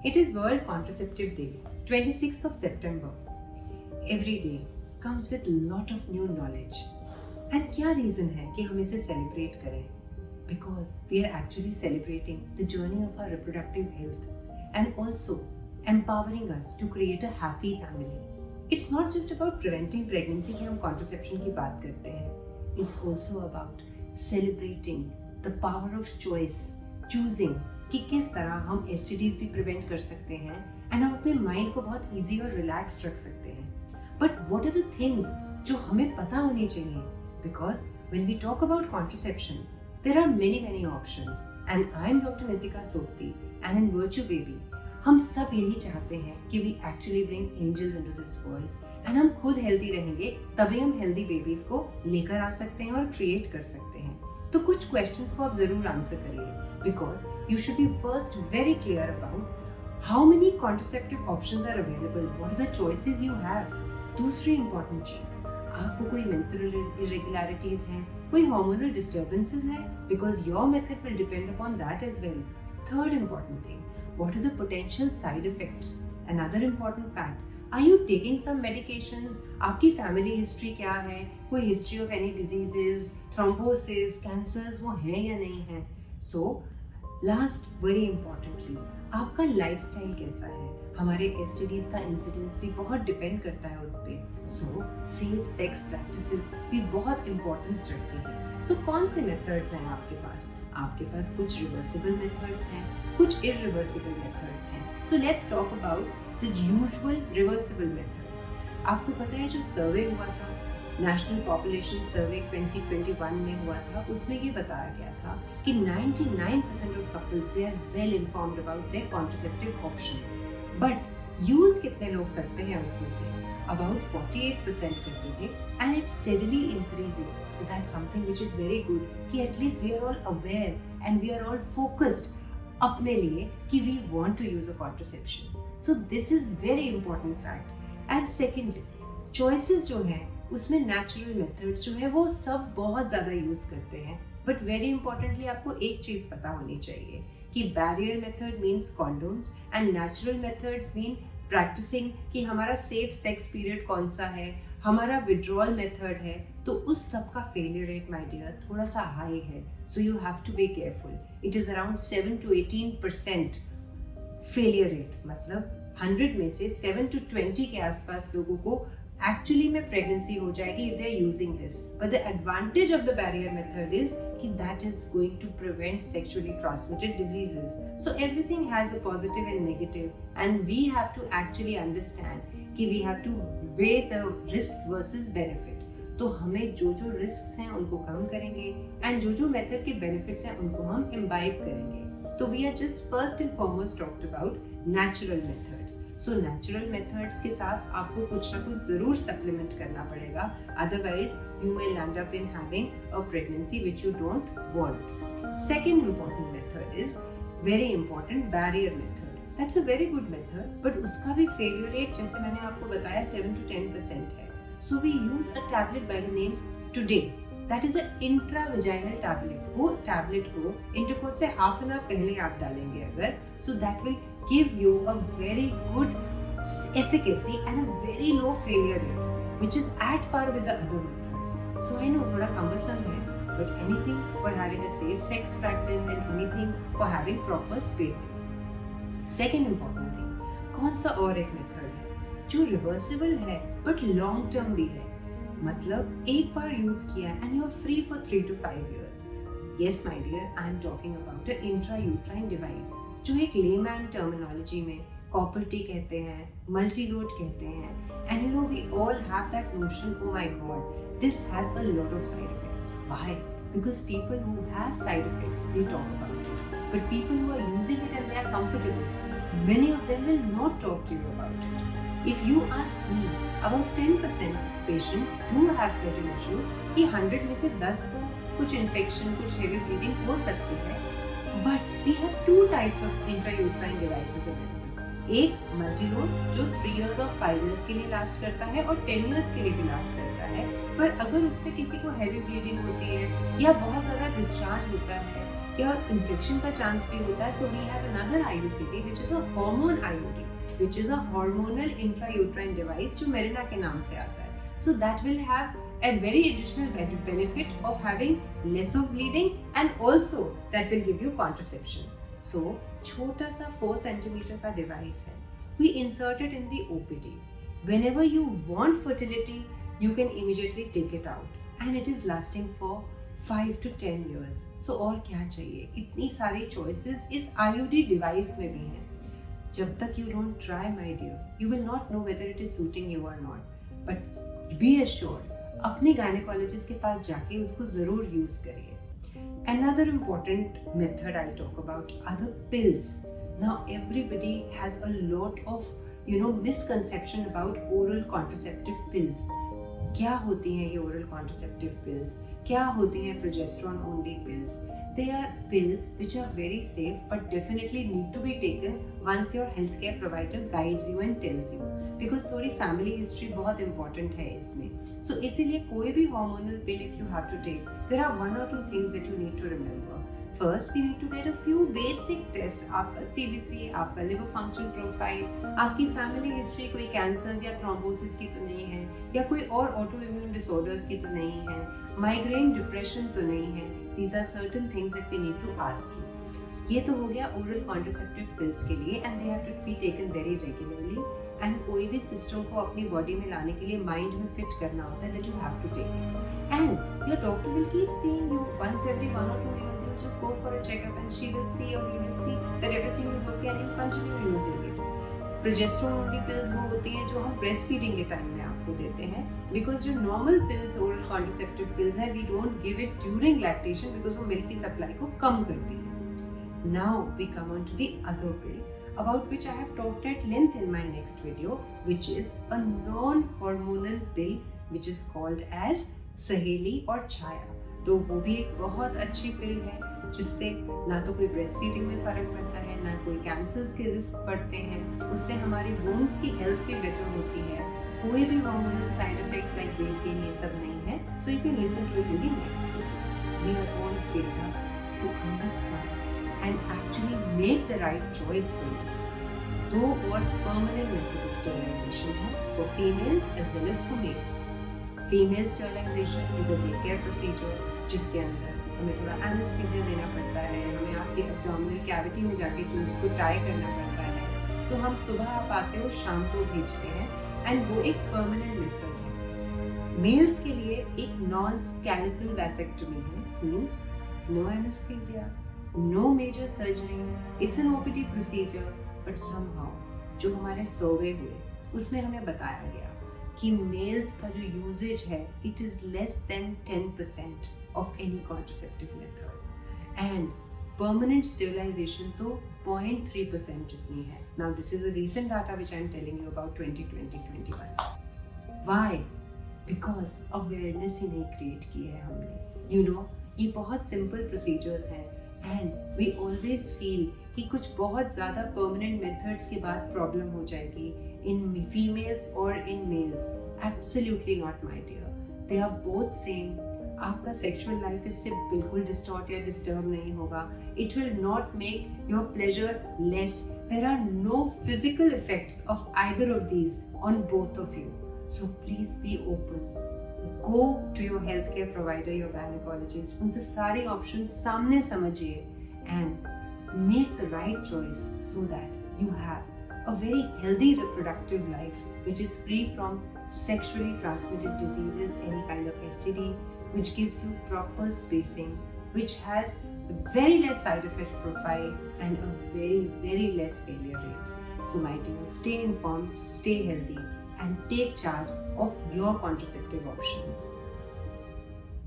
It is World Contraceptive Day, 26th of September. Every day comes with lot of new knowledge. And क्या reason है कि हम इसे celebrate करें? Because we are actually celebrating the journey of our reproductive health and also empowering us to create a happy family. It's not just about preventing pregnancy कि हम contraception की बात करते हैं. It's also about celebrating the power of choice, choosing कि किस तरह हम STDs भी प्रिवेंट कर सकते हैं एंड हम अपने माइंड को बहुत इजी और रिलैक्स रख सकते हैं. But what are the things जो हमें पता होनी चाहिए? Because when we talk about contraception there are many options and I am doctor Nitika Sopti and in virtue baby हम सब यही चाहते हैं कि we actually bring angels into this world and हम खुद हेल्दी रहेंगे तभी हम हेल्दी बेबीज को लेकर आ सकते हैं और क्रिएट कर सकते हैं. तो कुछ क्वेश्चंस को आप जरूर आंसर करिए because you should be first very clear about how many contraceptive options are available, what are the choices you have. दूसरी important चीज, आपको कोई menstrual irregularities हैं, कोई hormonal disturbances हैं, because your method will depend upon that as well. Third important thing, what are the potential side effects? Another important fact, are you taking some medications? आपकी family history क्या है? कोई history of any diseases, thrombosis, cancers वो है या नहीं है? So last very importantly आपका लाइफस्टाइल कैसा है? हमारे STDs का इंसिडेंस भी बहुत डिपेंड करता है उस पर. सो सेफ सेक्स प्रैक्टिसेस भी बहुत इम्पोर्टेंस रखती हैं. सो कौन से मेथड्स हैं आपके पास? आपके पास कुछ रिवर्सिबल मेथड्स हैं, कुछ इरिवर्सिबल मेथड्स हैं. So let's talk about the usual reversible methods. आपको पता है जो सर्वे हुआ था, नेशनल पॉपुलेशन सर्वे 2021 में हुआ था, उसमें ये बताया गया था कि 99% of couples they are well informed about their contraceptive options. But use कितने लोग करते हैं उसमें से? अबाउट 48% करते थे and it's steadily increasing. So that's something which is very good कि at least we are all aware and we are all focused अपने लिए कि we want to use a contraception. So this is very important fact. And secondly choices जो हैं उसमें natural methods जो है वो सब बहुत ज़्यादा यूज़ करते हैं. बट वेरी इंपॉर्टेंटली आपको एक चीज़ पता होनी चाहिए कि barrier method means condoms and natural methods mean practising कि हमारा सेफ सेक्स पीरियड कौन सा है, हमारा विड्रॉल मेथड है. तो उस सब का फेलियर रेट माय डियर थोड़ा सा हाई है. So you have to be careful. It is around 7 to 18% failure rate. मतलब 100 में से 7 to 20 के आसपास लोगों को एक्चुअली में प्रेगनेंसी हो जाएगी if they are using this. But the advantage of the barrier method is कि that is going to prevent sexually transmitted diseases. So everything has a positive and negative, and we have to actually understand कि we have to weigh the risks versus benefit. तो हमें जो risks हैं उनको कम करेंगे and जो method के benefits हैं उनको हम imbibe करेंगे. तो we are just first and foremost talked about natural methods. So natural methods के साथ आपको कुछ ना कुछ जरूर सप्लीमेंट करना पड़ेगा, otherwise you may land up in having a pregnancy which you don't want. Second important method is very important barrier method. That's a very good method but उसका भी फेलियर रेट जैसे मैंने आपको बताया 7 to 10% है. So we use a tablet by the name Today. That is a intravaginal tablet. वो tablet को intercourse से हाफ एन आवर पहले आप डालेंगे अगर, so that will give you a very good efficacy and a very low failure rate, which is at par with the other methods. So I know थोड़ा cumbersome है, but anything for having a safe sex practice and anything for having proper spacing. Second important thing, कौन सा और एक method है जो reversible है but long term भी है. मतलब एक बार use किया and you are free for 3 to 5 years. Yes, my dear, I am talking about an intrauterine device, जो एक लेमैन टर्मिनोलॉजी में कॉपर टी कहते हैं, मल्टी रोड कहते हैं. And you know we all have that notion, oh my God, this has a lot of side effects. Why? Because people who have side effects they talk about it, but people who are using it and they are comfortable, many of them will not talk to you about it. If you ask me, about 10% patients do have certain issues कि 100 में से 10 को कुछ infection, कुछ heavy bleeding हो सकती है. But we have 2 types of intrauterine devices available. एक मल्टीलोड जो 3 years और 5 years के लिए लास्ट करता है और 10 years के लिए भी लास्ट करता है. पर अगर उससे किसी को हेवी ब्लीडिंग होती है या बहुत ज़्यादा डिस्चार्ज होता है या इन्फेक्शन का चांस भी होता है. So we have another IUCD which is a hormone IUD, which is a hormonal intrauterine device जो मेरिना के नाम से आता है. So that will have a very additional benefit of having less of bleeding and also that will give you contraception. So छोटा सा 4 centimeter का device है. We insert it in the OPD. Whenever you want fertility, you can immediately take it out, and it is lasting for 5 to 10 years. So और क्या चाहिए? इतनी सारी choices इस IUD device में भी हैं. जब तक you don't try, my dear, you will not know whether it is suiting you or not. But be assured, अपने gynecologist के पास जाके उसको जरूर use करिए. Another important method I'll talk about are the pills. Now everybody has a lot of misconception about oral contraceptive pills. क्या होती हैं ये oral contraceptive pills? क्या होती हैं progesterone only pills? They are pills which are very safe but definitely need to be taken once your healthcare provider guides you and tells you, because थोड़ी family history बहुत important है इसमें. So इसीलिए कोई भी hormonal pill if you have to take, there are 1 or 2 things that you need to remember. First, we need to get a few basic tests. आपका CBC, आपका liver function profile, आपकी family history कोई cancers या thrombosis की तो नहीं है, या कोई और autoimmune disorders की तो नहीं है, migraine depression तो नहीं है. These are certain things that we need to ask you. ये तो हो गया oral contraceptive pills के लिए, and they have to be taken very regularly. And कोई भी system को अपनी body में लाने के लिए mind में fit करना होता है that you have to take it. And your doctor will keep seeing you once every 1 or 2 years. You just go for a checkup and she will see or he will see that everything is okay and you continue using it. Progesterone only pills वो होती हैं जो हम breastfeeding के time में आपको देते हैं, because जो normal pills, oral contraceptive pills हैं, we don't give it during lactation because वो milk की supply को कम करती है. Now we come on to the other pill, about which I have talked at length in my next video, which is a non-hormonal pill which is called as सहेली और छाया. तो वो भी एक बहुत अच्छी पिल है जिससे ना तो कोई ब्रेस्ट फीडिंग में फर्क पड़ता है, ना कोई कैंसर्स के रिस्क बढ़ते हैं, उससे हमारी बोन्स की हेल्थ भी बेटर होती है, कोई भी hormonal side effects like weight gain ये सब नहीं है. So you can listen to it in the next video. We are all geared up to understand and actually make the right choice for you. 2 और permanent method of sterilization है for females as well as for males. Female sterilization is a day care procedure जिसके अंदर हमें थोड़ा anesthesia देना पड़ता है, हमें आपके abdominal cavity में जाके tubes को tie करना पड़ता है. So हम सुबह आप आते हो, शाम को भेजते हैं, and वो एक permanent method है. Males के लिए एक non-scalpel vasectomy है, means no anesthesia, no major surgery. It's an OPD procedure, but somehow जो हमारे survey हुए उसमें हमें बताया गया कि मेल्स का जो यूजेज है it is less than 10% of any contraceptive method, and permanent sterilisation तो 0.3% जितनी है. Now this is a recent data which I am telling you about 2020-21. Why? Because awareness ही नहीं क्रिएट की है हमने. ये बहुत सिंपल प्रोसीजर्स हैं, एंड वी ऑलवेज फील कि कुछ बहुत ज़्यादा परमानेंट मेथड्स के बाद प्रॉब्लम हो जाएगी in females or in males. Absolutely not, my dear. They are both same. आपका sexual life इससे बिल्कुल distort या disturb नहीं होगा. It will not make your pleasure less. There are no physical effects of either of these on both of you. So please be open. Go to your healthcare provider, your gynecologist. उनसे सारे options सामने समझिए and make the right choice so that you have a very healthy reproductive life which is free from sexually transmitted diseases, any kind of STD, which gives you proper spacing, which has a very less side effect profile and a very, very less failure rate. So my dear, stay informed, stay healthy and take charge of your contraceptive options.